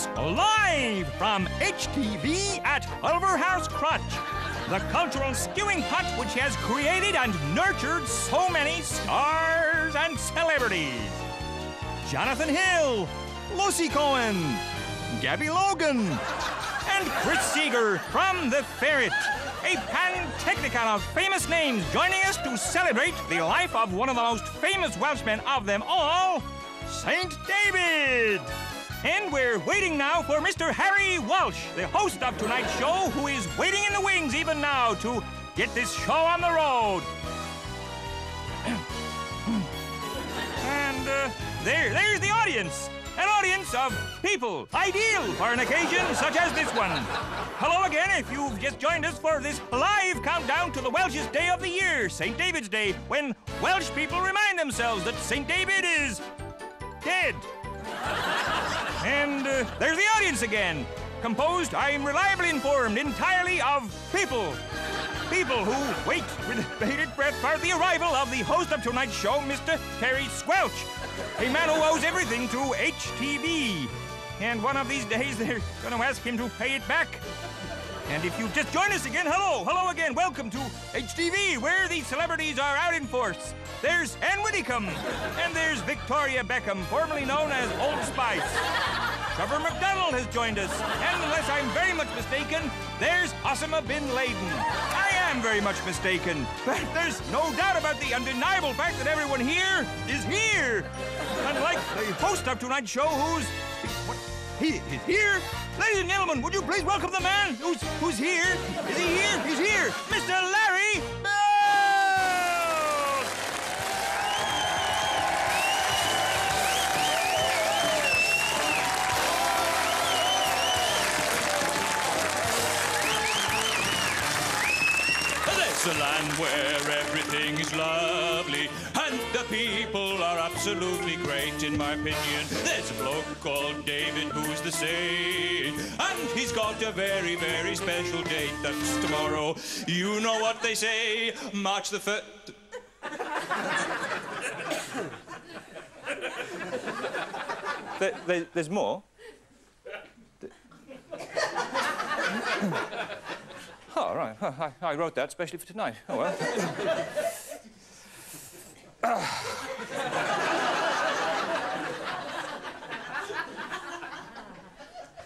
This live from HTV at Culverhouse Crutch, the cultural stewing pot which has created and nurtured so many stars and celebrities. Jonathan Hill, Lucy Cohen, Gabby Logan, and Chris Seeger from The Ferret. A pantechnicon of famous names joining us to celebrate the life of one of the most famous Welshmen of them all, St. David. And we're waiting now for Mr. Harry Welsh, the host of tonight's show, who is waiting in the wings even now to get this show on the road. And there's the audience. An audience of people, ideal for an occasion such as this one. Hello again if you've just joined us for this live countdown to the Welshest day of the year, St. David's Day, when Welsh people remind themselves that St. David is dead. And there's the audience again, composed, I'm reliably informed, entirely of people. People who wait with bated breath for the arrival of the host of tonight's show, Mr. Terry Squelch, a man who owes everything to HTV. And one of these days, they're going to ask him to pay it back. And if you just joined us again, hello again. Welcome to HTV, where the celebrities are out in force. There's Ann Widdecombe, and there's Victoria Beckham, formerly known as Old Spice. Trevor McDonald has joined us, and unless I'm very much mistaken, there's Osama bin Laden. I am very much mistaken, but there's no doubt about the undeniable fact that everyone here is here. Unlike the host of tonight's show, he is here. Ladies and gentlemen, would you please welcome the man who's here? Is he here? He's here, Mr. Larry Bell! It's a land where everything is lovely and the people are absolutely great, in my opinion. There's a bloke called David who's the saint, and he's got a very, very special date. That's tomorrow. You know what they say, March the 1st. There's more? Oh, right. I wrote that especially for tonight. Oh, well.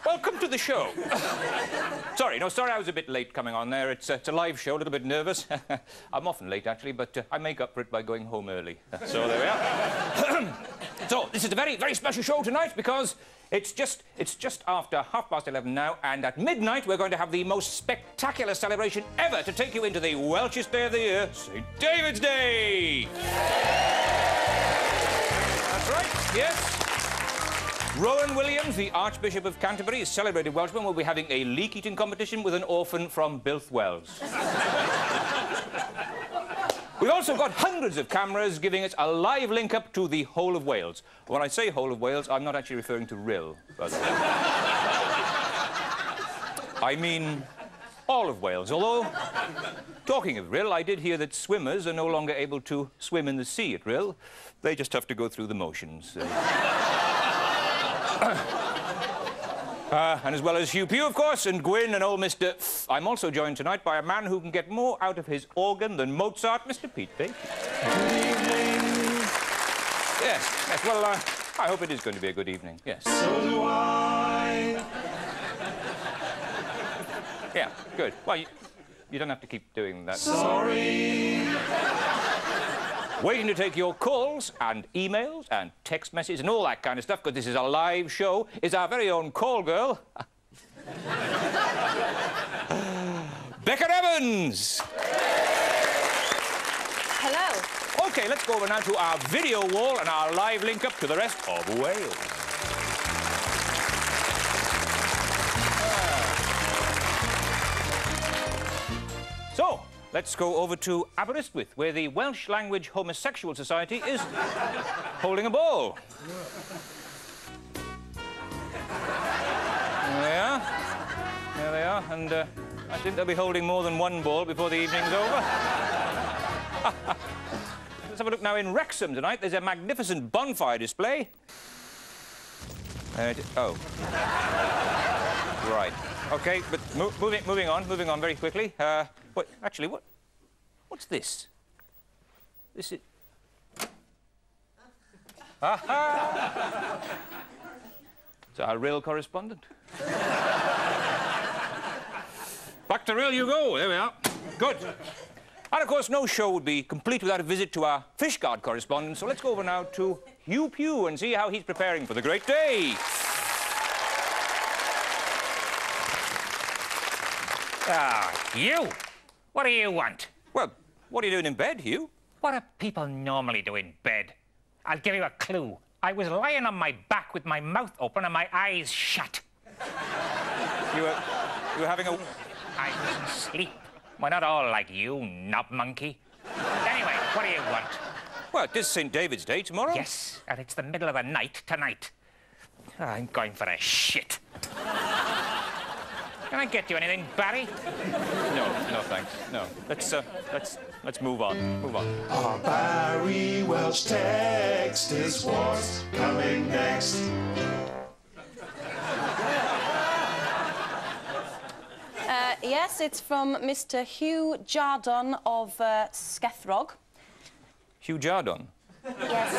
Welcome to the show. Sorry, I was a bit late coming on there. It's a live show, a little bit nervous. I'm often late, actually, but I make up for it by going home early. So there we are. So, this is a very, very special show tonight because it's just after 11:30 now, and at midnight we're going to have the most spectacular celebration ever to take you into the Welshest day of the year, St. David's Day! That's right, yes. Rowan Williams, the Archbishop of Canterbury, a celebrated Welshman, will be having a leek-eating competition with an orphan from Builth Wells. We've also got hundreds of cameras giving us a live link-up to the whole of Wales. When I say whole of Wales, I'm not actually referring to Rhyl, by the way. I mean all of Wales, although, talking of Rhyl, I did hear that swimmers are no longer able to swim in the sea at Rhyl. They just have to go through the motions. And as well as Hugh Pugh, of course, and Gwyn and old Mr. I'm also joined tonight by a man who can get more out of his organ than Mozart, Mr. Pete Baker. Good evening. Yes, well, I hope it is going to be a good evening, yes. So do I. Yeah, good. Well, you don't have to keep doing that. Sorry. Waiting to take your calls and emails and text messages and all that kind of stuff, because this is a live show, is our very own call girl, Becca Evans. Hello. OK, let's go over now to our video wall and our live link-up to the rest of Wales. So, let's go over to Aberystwyth, where the Welsh Language Homosexual Society is holding a ball. There they are. There they are, and I think they'll be holding more than one ball before the evening's over. Let's have a look now in Wrexham tonight. There's a magnificent bonfire display. Oh. Right. Okay, but moving on very quickly. What's this? This is... Aha! It's our rail correspondent. Back to rail you go. There we are. Good. And, of course, no show would be complete without a visit to our fishguard correspondent, so let's go over now to Hugh Pugh and see how he's preparing for the great day. Hugh, what do you want? Well, what are you doing in bed, Hugh? What do people normally do in bed? I'll give you a clue. I was lying on my back with my mouth open and my eyes shut. You were having a... I was asleep. We're not all like you, knob monkey. Anyway, what do you want? Well, it is St. David's Day tomorrow. Yes, and it's the middle of the night tonight. I'm going for a shit. Can I get you anything, Barry? No, thanks. No. Let's move on. Move on. Our Barry Welsh text is what's coming next. Yes, it's from Mr. Hugh Jardon of Skethrog. Hugh Jardon? Yes.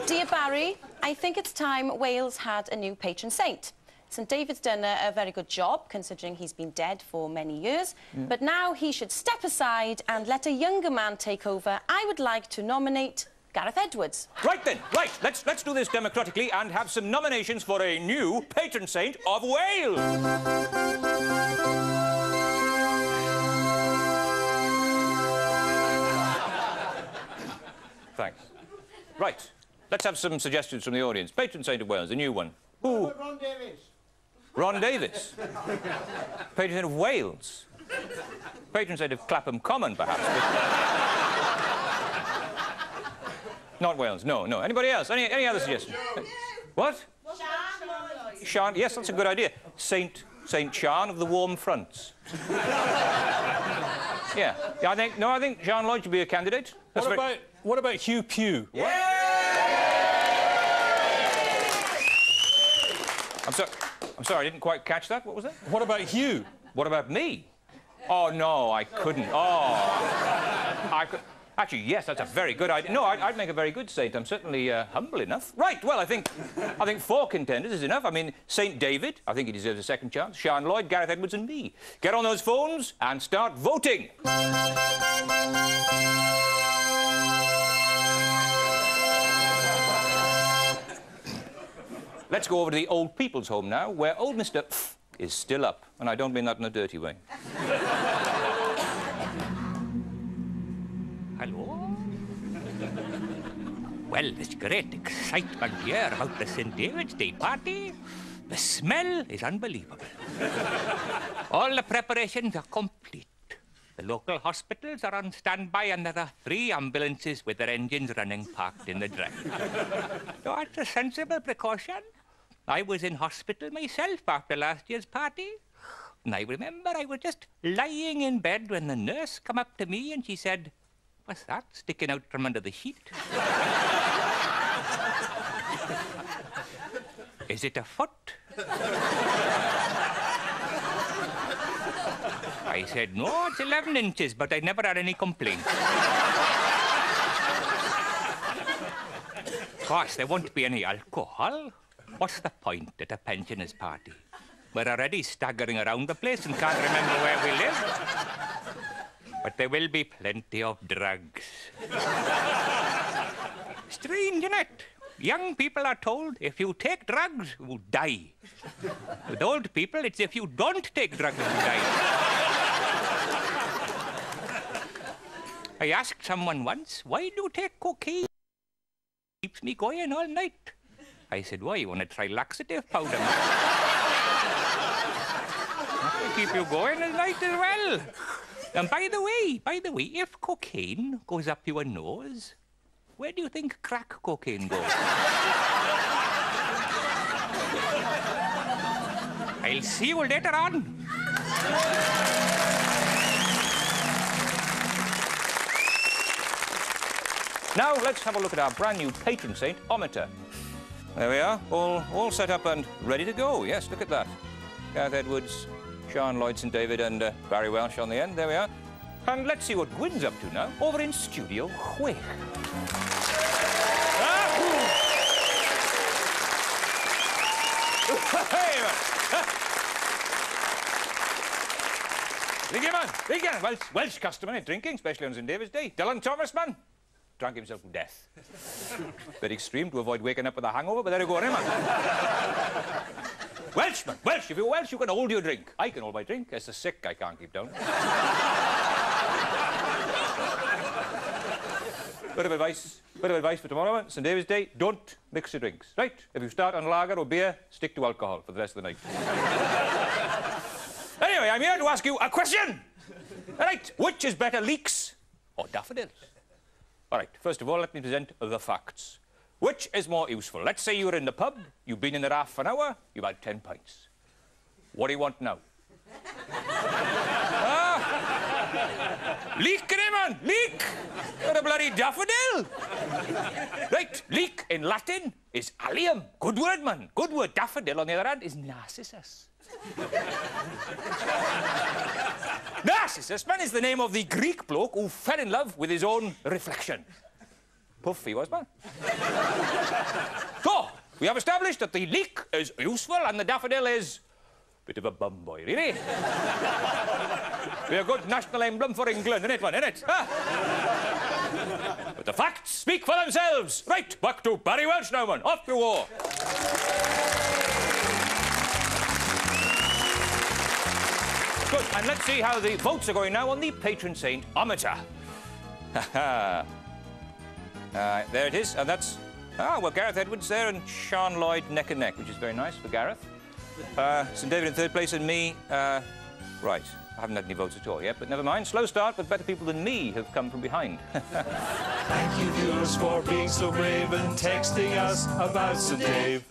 Dear Barry, I think it's time Wales had a new patron saint. St David's done a very good job, considering he's been dead for many years. But now he should step aside and let a younger man take over. I would like to nominate Gareth Edwards. Right then, right. Let's do this democratically and have some nominations for a new patron saint of Wales. Thanks. Right. Let's have some suggestions from the audience. Patron saint of Wales, a new one. Who? Ron Davis. Ron Davis. Patron saint of Wales. Patron saint of Clapham Common, perhaps. Not Wales, no. Anybody else? Any other suggestions? What? Sian. Yes, that's a good idea. Saint Sian of the Warm Fronts. Yeah, I think Sian Lloyd should be a candidate. What about Hugh Pugh? Yeah! I'm sorry, I didn't quite catch that. What was that? What about Hugh? What about me? Oh, no, I couldn't. Oh, I could... Actually, yes, that's a very good idea. No, I'd make a very good saint. I'm certainly humble enough. Right, well, I think 4 contenders is enough. I mean, St. David, I think he deserves a second chance. Sian Lloyd, Gareth Edwards and me. Get on those phones and start voting. Let's go over to the old people's home now, where old Mr. is still up. And I don't mean that in a dirty way. Hello? Well, there's great excitement here about the St. David's Day party. The smell is unbelievable. All the preparations are complete. The local hospitals are on standby and there are 3 ambulances with their engines running parked in the drive. So that's a sensible precaution. I was in hospital myself after last year's party. And I remember I was just lying in bed when the nurse come up to me and she said, "What's that sticking out from under the sheet?" Is it a foot? I said, no, it's 11 inches, but I never had any complaints. Of course, there won't be any alcohol. What's the point at a pensioners' party? We're already staggering around the place and can't remember where we live. But there will be plenty of drugs. Strange, isn't it? Young people are told if you take drugs, you die. With old people, it's if you don't take drugs, you die. I asked someone once, why do you take cocaine? It keeps me going all night. I said, why, you want to try laxative powder? That will keep you going all night as well. And by the way, if cocaine goes up your nose, where do you think crack cocaine goes? I'll see you later on. Now, let's have a look at our brand new patron saint, Ometer. There we are, all set up and ready to go. Yes, look at that. Gareth Edwards, Sean Lloyd St David and Barry Welsh on the end. There we are. And let's see what Gwyn's up to now, over in Studio Chwech. Big man. Welsh customer in drinking, especially on St David's Day. Dylan Thomas, man. Drank himself to death. Bit extreme to avoid waking up with a hangover, but there you go, man. Welshman, Welsh. If you're Welsh, you can hold your drink. I can hold my drink. It's the sick I can't keep down. Bit of advice for tomorrow, St David's Day. Don't mix your drinks, right? If you start on lager or beer, stick to alcohol for the rest of the night. Anyway, I'm here to ask you a question. All right, which is better, leeks or daffodils? All right, first of all, let me present the facts. Which is more useful? Let's say you're in the pub, you've been in there half an hour, you've had 10 pints. What do you want now? Leek, man, leek! You're a bloody daffodil! Right, leek in Latin is allium. Good word, man, good word. Daffodil, on the other hand, is Narcissus. Narcissus, man, is the name of the Greek bloke who fell in love with his own reflection. Puff he was, man. So, we have established that the leek is useful and the daffodil is a bit of a bum boy, really. Be a good national emblem for England, innit, man, innit? Huh? But the facts speak for themselves. Right, back to Barry Welsh now, man. Off to war. Good, and let's see how the votes are going now on the patron saint Ometer. There it is, and that's... well, Gareth Edwards there and Sean Lloyd neck and neck, which is very nice for Gareth. St David in third place and me... right, I haven't had any votes at all yet, but never mind. Slow start, but better people than me have come from behind. Thank you, viewers, for being so brave and texting us about St Dave.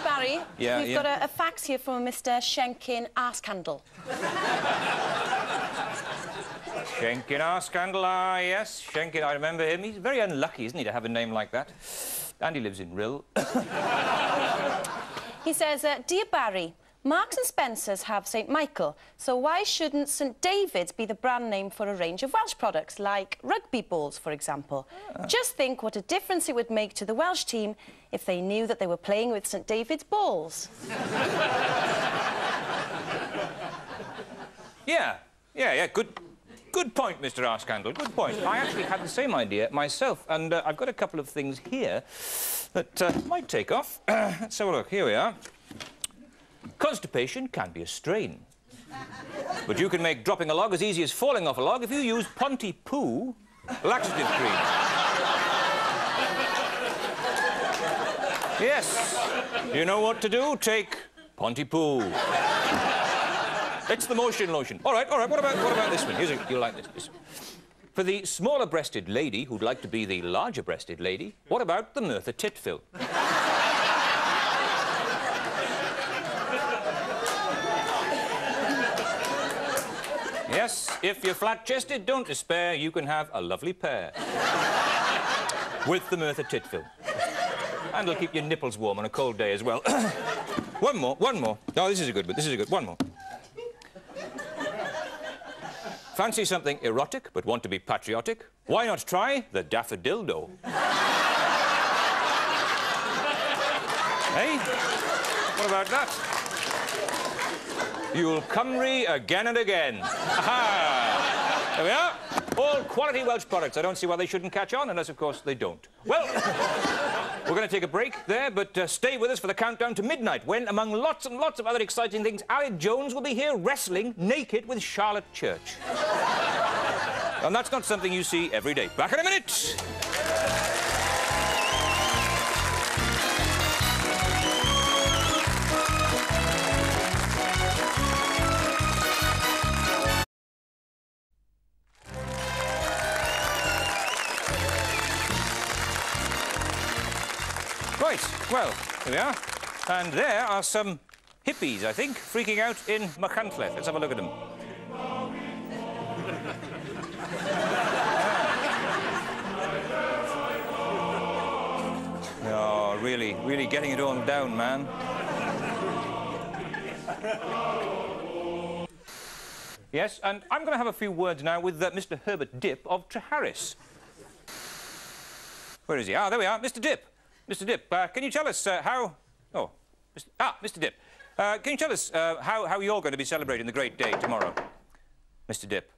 Barry, Yeah, we've got a fax here from Mr. Shenkin Arscandle. Shenkin Arscandle, yes. Shenkin, I remember him. He's very unlucky, isn't he, to have a name like that? And he lives in Rill. He says, Dear Barry, Marks and Spencer's have St Michael, so why shouldn't St David's be the brand name for a range of Welsh products, like rugby balls, for example? Just think what a difference it would make to the Welsh team if they knew that they were playing with St David's balls. Yeah. Good point, Mr. Arscandle, good point. I actually had the same idea myself, and I've got a couple of things here that might take off. Let's have a look. Here we are. Constipation can be a strain. But you can make dropping a log as easy as falling off a log if you use Pontypool laxative cream. Yes. You know what to do? Take Pontypool. It's the motion lotion. All right. What about this one? You'll like this. For the smaller-breasted lady who'd like to be the larger-breasted lady, what about the Merthyr Titfill? Yes, if you're flat-chested, don't despair. You can have a lovely pair. With the Merthyr Titfill. And it'll keep your nipples warm on a cold day as well. One more. Oh, this is a good one. One more. Fancy something erotic but want to be patriotic? Why not try the daffodildo? Hey? What about that? You'll Cymru again and again. Aha! There we are. All quality Welsh products. I don't see why they shouldn't catch on, unless, of course, they don't. Well, we're going to take a break there, but stay with us for the countdown to midnight, when, among lots and lots of other exciting things, Aled Jones will be here wrestling naked with Charlotte Church. And that's not something you see every day. Back in a minute. Right, well, here we are. And there are some hippies, I think, freaking out in Machynlleth. Let's have a look at them. Oh, really getting it all down, man. Yes, and I'm going to have a few words now with Mr. Herbert Dipp of Treharris. Where is he? Ah, there we are, Mr. Dipp. Mr. Dipp, can you tell us how... Oh, Mr. Dipp. Can you tell us how you're going to be celebrating the great day tomorrow? Mr. Dipp.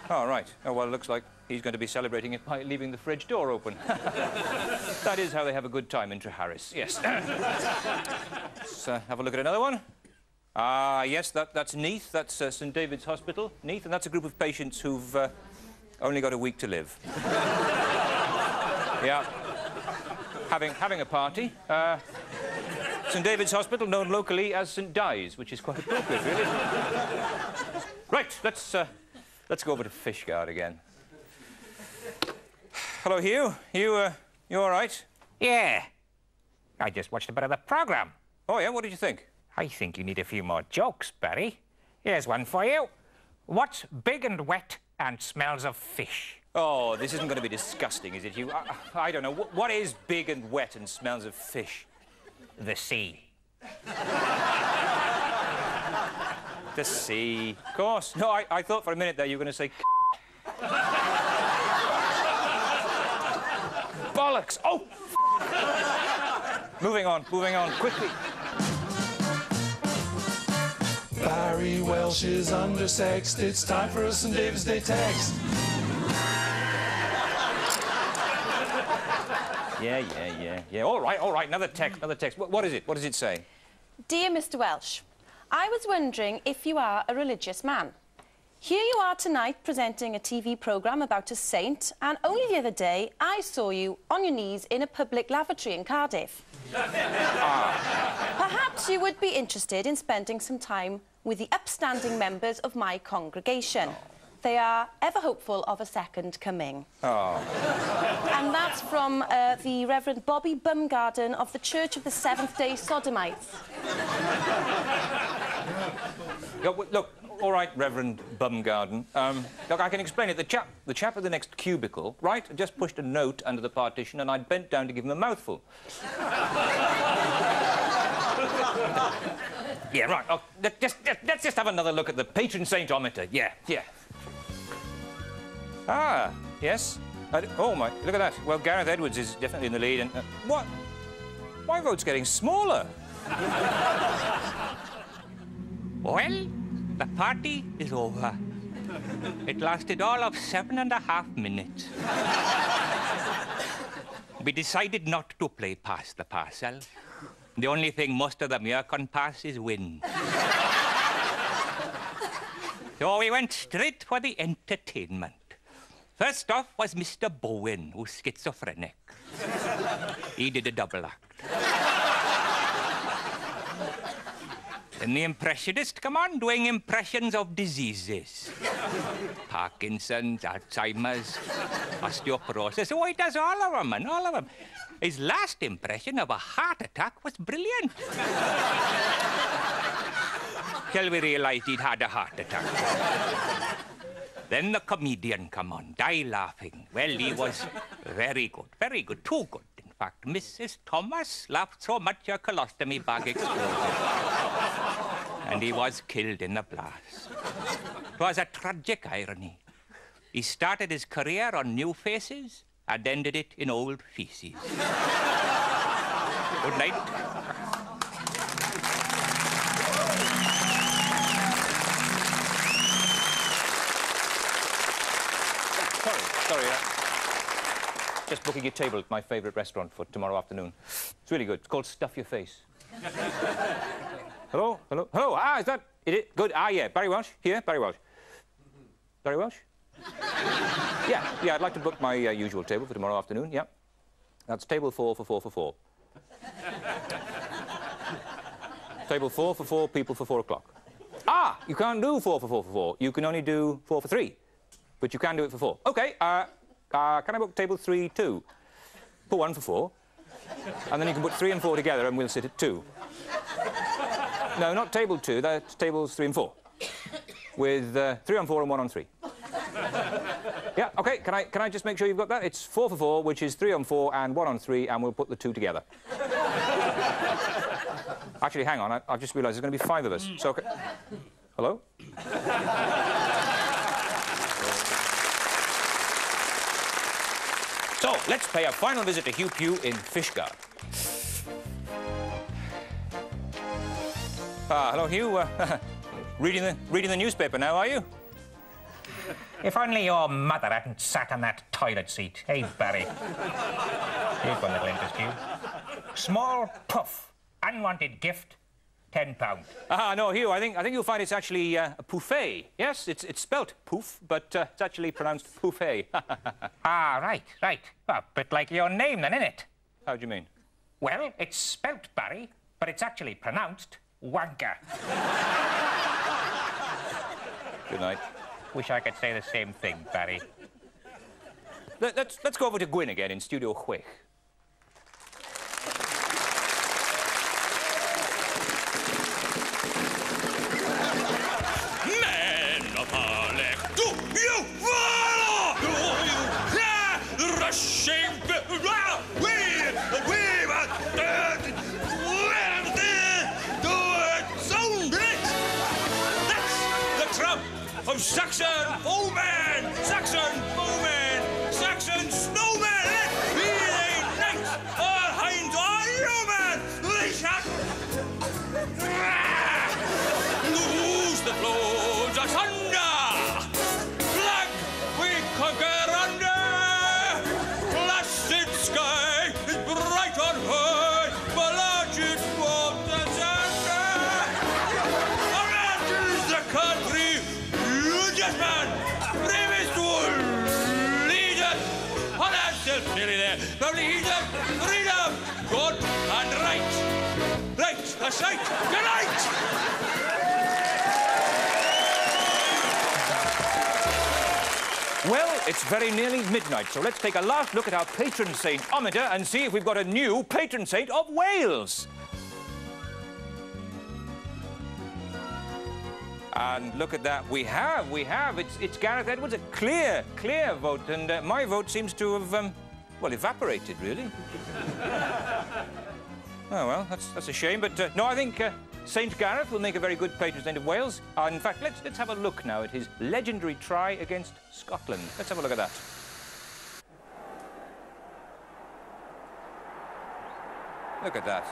Oh, right. Oh, well, it looks like he's going to be celebrating it by leaving the fridge door open. That is how they have a good time in Treharris, yes. Let's have a look at another one. Ah, yes, that's Neath. That's St David's Hospital, Neath, and that's a group of patients who've only got a week to live. Yeah. Having a party. St David's Hospital, known locally as St Di's, which is quite appropriate, really. Right, let's go over to Fishguard again. Hello, Hugh. You all right? Yeah. I just watched a bit of the programme. Oh, yeah? What did you think? I think you need a few more jokes, Barry. Here's one for you. What's big and wet and smells of fish? Oh, this isn't going to be disgusting, is it, Hugh? I don't know. What is big and wet and smells of fish? The sea. The sea. Of course. No, I thought for a minute there you were going to say bollocks. Oh! Moving on, quickly. Barry Welsh is undersexed. It's time for a St David's Day text. Yeah. All right. Another text. What is it? What does it say? Dear Mr. Welsh, I was wondering if you are a religious man. Here you are tonight presenting a TV programme about a saint, and only the other day I saw you on your knees in a public lavatory in Cardiff. Perhaps you would be interested in spending some time with the upstanding members of my congregation. They are ever hopeful of a second coming. Oh. And that's from the Reverend Bobby Bumgarden of the Church of the Seventh-day Sodomites. Look, all right, Reverend Bumgarden. Look, I can explain it. The chap at the next cubicle, right, just pushed a note under the partition and I bent down to give him a mouthful. Yeah, right. Oh, let's just have another look at the patron saint-ometer. Yeah. Ah, yes. Oh, my, look at that. Well, Gareth Edwards is definitely in the lead. And what? My vote's getting smaller. Well, the party is over. It lasted all of 7.5 minutes. We decided not to play pass the parcel. The only thing most of them here can pass is win. So we went straight for the entertainment. First off was Mr. Bowen, who's schizophrenic. He did a double act. Then the impressionist come on, doing impressions of diseases. Parkinson's, Alzheimer's, osteoporosis. Oh, he does all of them, and all of them. His last impression of a heart attack was brilliant. Till we realised he'd had a heart attack. Then the comedian come on, die laughing. Well, he was very good, too good. In fact, Mrs. Thomas laughed so much her colostomy bag exploded. And he was killed in the blast. It was a tragic irony. He started his career on New Faces and ended it in old feces. Good night. Sorry. Just booking a table at my favourite restaurant for tomorrow afternoon. It's really good. It's called Stuff Your Face. Hello? Ah, is that it? Good. Ah, yeah. Barry Welsh? Here? Barry Welsh. Barry Welsh? Yeah, I'd like to book my usual table for tomorrow afternoon, yeah. That's table 4 for 4 for 4. Table 4 for 4 people for 4 o'clock. Ah, you can't do 4 for 4 for 4. You can only do 4 for 3. But you can do it for 4. OK, can I book table 3 too? Put 1 for 4. And then you can put 3 and 4 together and we'll sit at 2. No, not table 2. That's tables 3 and 4. with 3 on 4 and 1 on 3. Yeah, OK, can I just make sure you've got that? It's 4 for 4, which is 3 on 4 and 1 on 3, and we'll put the 2 together. Actually, hang on, I've just realised there's going to be 5 of us. So, okay. Hello? So, let's pay a final visit to Hugh Pugh in Fishguard. Hello, Hugh. Reading the newspaper now, are you? If only your mother hadn't sat on that toilet seat. Hey, Barry. Here's one little interest you. Small puff. Unwanted gift. £10. No, Hugh, I think you'll find it's actually a pouffet. Yes, it's spelt poof, but it's actually pronounced pouffet. Right. Well, a bit like your name then, innit? How do you mean? Well, it's spelt Barry, but it's actually pronounced wanker. Good night. Wish I could say the same thing, Barry. Let's go over to Gwyn again in Studio Chwech. Men of Harlech, do you follow? Do you hear the rushing? Of Saxon bowmen, Saxon bowmen, Saxon snowmen, let be they knights, all hinds, all yeomen, they shall lose the flows asunder. Flag we conquer under, placid sky is bright on high, large it waters under. Orange is the country. Man, bravest one, leader, hold ourselves nearly there. Now leader, freedom, good and right. Right, that's right, good night. Well, it's very nearly midnight, so let's take a last look at our patron saint-ometer and see if we've got a new patron saint of Wales. And look at that, we have. It's Gareth Edwards, a clear vote, and my vote seems to have, well, evaporated, really. Oh, well, that's a shame, but no, I think St. Gareth will make a very good patron saint of Wales. In fact, let's have a look now at his legendary try against Scotland. Let's have a look at that. Look at that.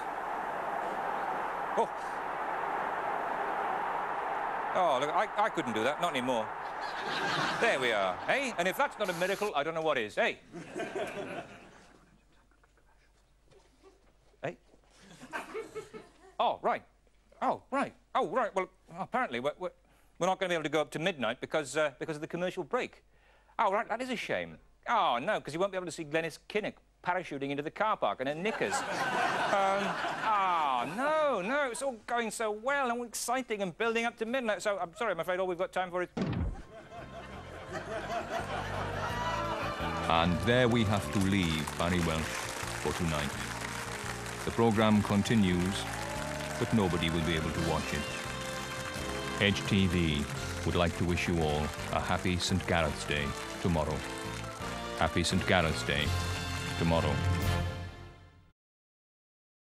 Oh. Oh, look, I couldn't do that, not anymore. There we are, eh? And if that's not a miracle, I don't know what is, eh? Eh? Oh, right. Oh, right. Oh, right. Well, apparently we're not going to be able to go up to midnight because of the commercial break. Oh, right, that is a shame. Oh, no, because you won't be able to see Glenys Kinnock parachuting into the car park in her knickers. No, it's all going so well and exciting and building up to midnight. So, I'm sorry, I'm afraid all we've got time for is... And there we have to leave Barry Welsh for tonight. The programme continues, but nobody will be able to watch it. HTV would like to wish you all a happy St. Gareth's Day tomorrow. Happy St. Gareth's Day tomorrow.